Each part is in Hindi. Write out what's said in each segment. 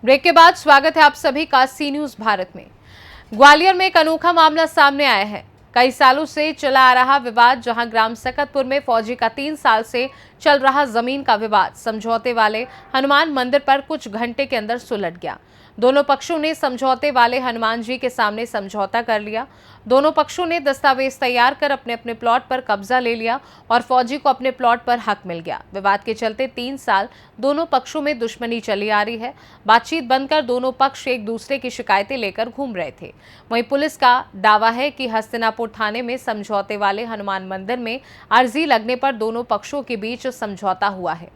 ब्रेक के बाद स्वागत है आप सभी का सी न्यूज भारत में। ग्वालियर में एक अनोखा मामला सामने आया है। कई सालों से चला आ रहा विवाद, जहां ग्राम सकतपुर में फौजी का 3 साल से चल रहा जमीन का विवाद समझौते वाले हनुमान मंदिर पर कुछ घंटे के अंदर सुलझ गया। दोनों पक्षों ने समझौते वाले हनुमान जी के सामने समझौता कर लिया। दोनों पक्षों ने दस्तावेज तैयार कर अपने अपने प्लॉट पर कब्जा ले लिया और फौजी को अपने प्लॉट पर हक मिल गया। विवाद के चलते 3 साल दोनों पक्षों में दुश्मनी चली आ रही है। बातचीत बंद कर दोनों पक्ष एक दूसरे की शिकायतें लेकर घूम रहे थे। वहीं पुलिस का दावा है कि हस्तिनापुर थाने में समझौते वाले हनुमान मंदिर में अर्जी लगने पर दोनों पक्षों के बीच समझौता हुआ है।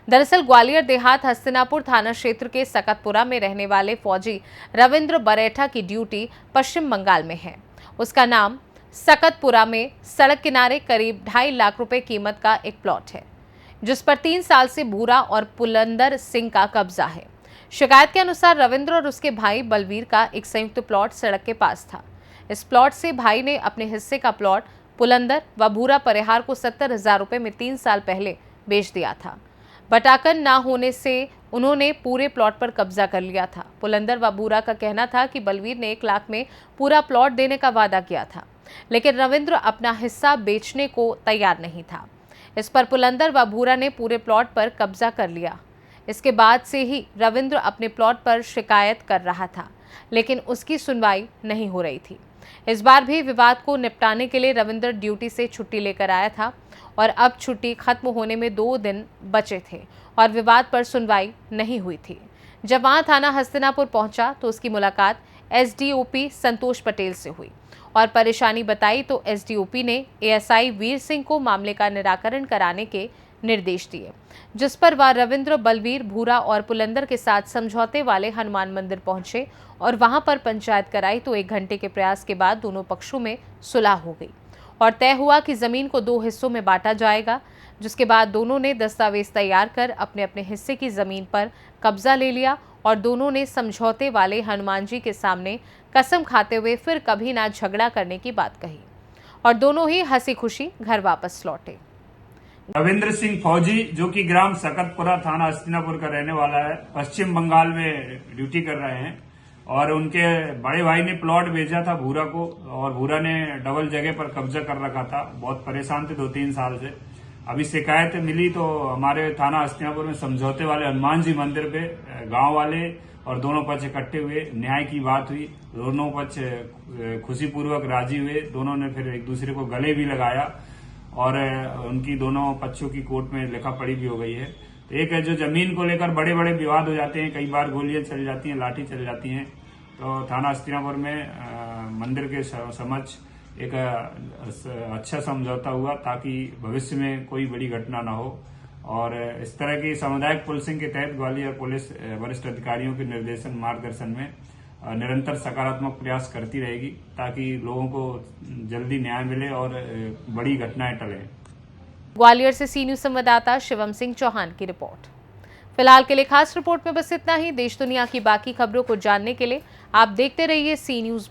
दरअसल ग्वालियर देहात हस्तिनापुर थाना क्षेत्र के सकतपुरा में रहने वाले फौजी रविंद्र बरेठा की ड्यूटी पश्चिम बंगाल में है। उसका नाम सकतपुरा में सड़क किनारे करीब 2.5 लाख रुपए कीमत का एक प्लॉट है, जिस पर 3 साल से भूरा और पुलंदर सिंह का कब्जा है। शिकायत के अनुसार रविंद्र और उसके भाई बलवीर का एक संयुक्त प्लॉट सड़क के पास था। इस प्लॉट से भाई ने अपने हिस्से का प्लॉट पुलंदर व भूरा परिहार को 70,000 रुपए में 3 साल पहले बेच दिया था। बटाकन ना होने से उन्होंने पूरे प्लॉट पर कब्जा कर लिया था। पुलंदर व भूरा का कहना था कि बलवीर ने 1 लाख में पूरा प्लॉट देने का वादा किया था, लेकिन रविंद्र अपना हिस्सा बेचने को तैयार नहीं था। इस पर पुलंदर व भूरा ने पूरे प्लॉट पर कब्जा कर लिया। इसके बाद से ही रविंद्र अपने प्लॉट पर शिकायत कर रहा था, लेकिन उसकी सुनवाई नहीं हो रही थी। इस बार भी विवाद को निपटाने के लिए रविंद्र ड्यूटी से छुट्टी लेकर आया था और अब छुट्टी खत्म होने में 2 दिन बचे थे और विवाद पर सुनवाई नहीं हुई थी। जब वहां थाना हस्तिनापुर पहुंचा तो उसकी मुलाकात एसडीओपी संतोष पटेल से हुई और परेशानी बताई तो एसडीओपी ने एएसआई वीर सिंह को मामले का निराकरण कराने के निर्देश दिए, जिस पर वह रविंद्र, बलवीर, भूरा और पुलंदर के साथ समझौते वाले हनुमान मंदिर पहुंचे और वहां पर पंचायत कराई तो 1 घंटे के प्रयास के बाद दोनों पक्षों में सुलह हो गई और तय हुआ कि जमीन को 2 हिस्सों में बांटा जाएगा। जिसके बाद दोनों ने दस्तावेज तैयार कर अपने अपने हिस्से की जमीन पर कब्जा ले लिया और दोनों ने समझौते वाले हनुमान जी के सामने कसम खाते हुए फिर कभी ना झगड़ा करने की बात कही और दोनों ही हंसी खुशी घर वापस लौटे। रविंद्र सिंह फौजी, जो कि ग्राम सकतपुरा थाना हस्तिनापुर का रहने वाला है, पश्चिम बंगाल में ड्यूटी कर रहे हैं और उनके बड़े भाई ने प्लॉट बेचा था भूरा को और भूरा ने डबल जगह पर कब्जा कर रखा था। बहुत परेशान थे 2-3 साल से। अभी शिकायत मिली तो हमारे थाना हस्तिनापुर में समझौते वाले हनुमान जी मंदिर पे गांव वाले और दोनों पक्ष इकट्ठे हुए, न्याय की बात हुई। दोनों पक्ष खुशीपूर्वक राजी हुए। दोनों ने फिर एक दूसरे को गले भी लगाया और उनकी दोनों पक्षों की कोर्ट में लिखा पढ़ी भी हो गई है। तो एक है जो जमीन को लेकर बड़े बड़े विवाद हो जाते हैं, कई बार गोलियां चल जाती हैं, लाठी चल जाती हैं, तो थाना हस्तिनापुर में मंदिर के समक्ष एक अच्छा समझौता हुआ ताकि भविष्य में कोई बड़ी घटना ना हो। और इस तरह की सामुदायिक पुलिसिंग के तहत ग्वालियर पुलिस वरिष्ठ अधिकारियों के निर्देशन मार्गदर्शन में निरंतर सकारात्मक प्रयास करती रहेगी ताकि लोगों को जल्दी न्याय मिले और बड़ी घटनाएं टलें। ग्वालियर से सी न्यूज संवाददाता शिवम सिंह चौहान की रिपोर्ट। फिलहाल के लिए खास रिपोर्ट में बस इतना ही। देश दुनिया की बाकी खबरों को जानने के लिए आप देखते रहिए सी न्यूज।